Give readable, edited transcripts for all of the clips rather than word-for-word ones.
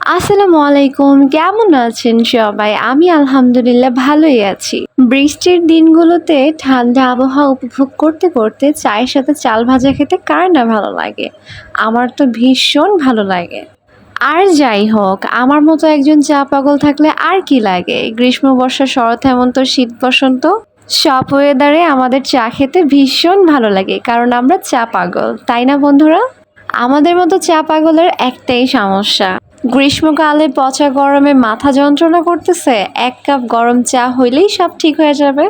আসসালামু আলাইকুম, কেমন আছেন সবাই? আমি আলহামদুলিল্লাহ ভালোই আছি। বৃষ্টির দিনগুলোতে ঠান্ডা আবহাওয়া উপভোগ করতে করতে চায়ের সাথে চাল ভাজা খেতে কার না ভালো লাগে? আমার তো ভীষণ ভালো লাগে। আর যাই হোক, আমার মতো একজন চা পাগল থাকলে আর কি লাগে? গ্রীষ্ম, বর্ষা, শরৎ, হেমন্ত, শীত, বসন্ত সব ওয়েদারে আমাদের চা খেতে ভীষণ ভালো লাগে, কারণ আমরা চা পাগল, তাই না বন্ধুরা? আমাদের মতো চা পাগলের একটাই সমস্যা, গ্রীষ্মকালে পচা গরমে মাথা যন্ত্রণা করতেছে, এক কাপ গরম চা হইলেই সব ঠিক হয়ে যাবে।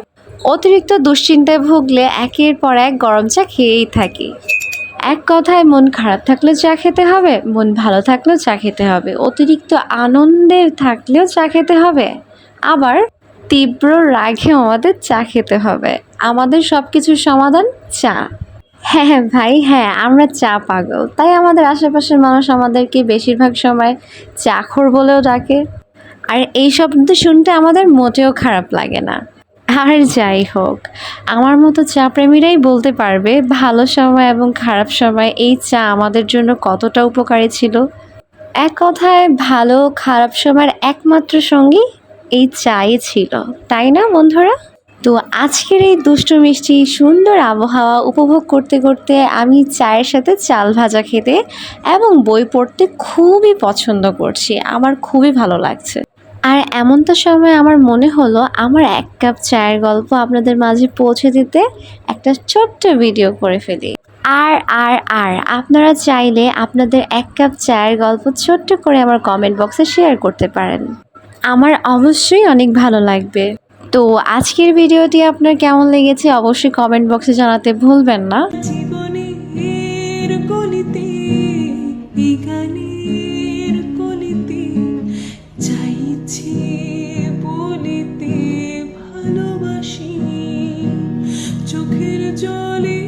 অতিরিক্ত দুশ্চিন্তায় ভুগলে একের পর এক গরম চা খেয়েই থাকি। এক কথায়, মন খারাপ থাকলেও চা খেতে হবে, মন ভালো থাকলেও চা খেতে হবে, অতিরিক্ত আনন্দে থাকলেও চা খেতে হবে, আবার তীব্র রাগেও আমাদের চা খেতে হবে। আমাদের সব কিছুর সমাধান চা। হ্যাঁ হ্যাঁ ভাই, হ্যাঁ আমরা চা পাগল, তাই আমাদের আশেপাশের মানুষ আমাদেরকে বেশিরভাগ সময় চাখোর বলেও ডাকে। আর এই শব্দ শুনতে আমাদের মোটেও খারাপ লাগে না। আর যাই হোক, আমার মতো চা প্রেমীরাই বলতে পারবে ভালো সময় এবং খারাপ সময় এই চা আমাদের জন্য কতটা উপকারী ছিল। এক কথায়, ভালো খারাপ সময়ের একমাত্র সঙ্গী এই চাই ছিল, তাই না বন্ধুরা? তো আজকের এই দুষ্টু মিষ্টি সুন্দর আবহাওয়া উপভোগ করতে করতে আমি চায়ের সাথে চাল ভাজা খেতে এবং বই পড়তে খুবই পছন্দ করছি। আমার খুবই ভালো লাগছে। আর এমনটা সময় আমার মনে হলো আমার এক কাপ চায়ের গল্প আপনাদের মাঝে পৌঁছে দিতে একটা ছোট্ট ভিডিও করে ফেলি। আর আর আর আপনারা চাইলে আপনাদের এক কাপ চায়ের গল্প ছোট্ট করে আমার কমেন্ট বক্সে শেয়ার করতে পারেন। আমার অবশ্যই অনেক ভালো লাগবে। তো আজকের ভিডিওটি আপনার কেমন লেগেছে অবশ্যই কমেন্ট বক্সে জানাতে ভুলবেন না। জীবনের গলিতে এই গানের কলিতে চাইছি বলিতে ভালোবাসি চোখের জলে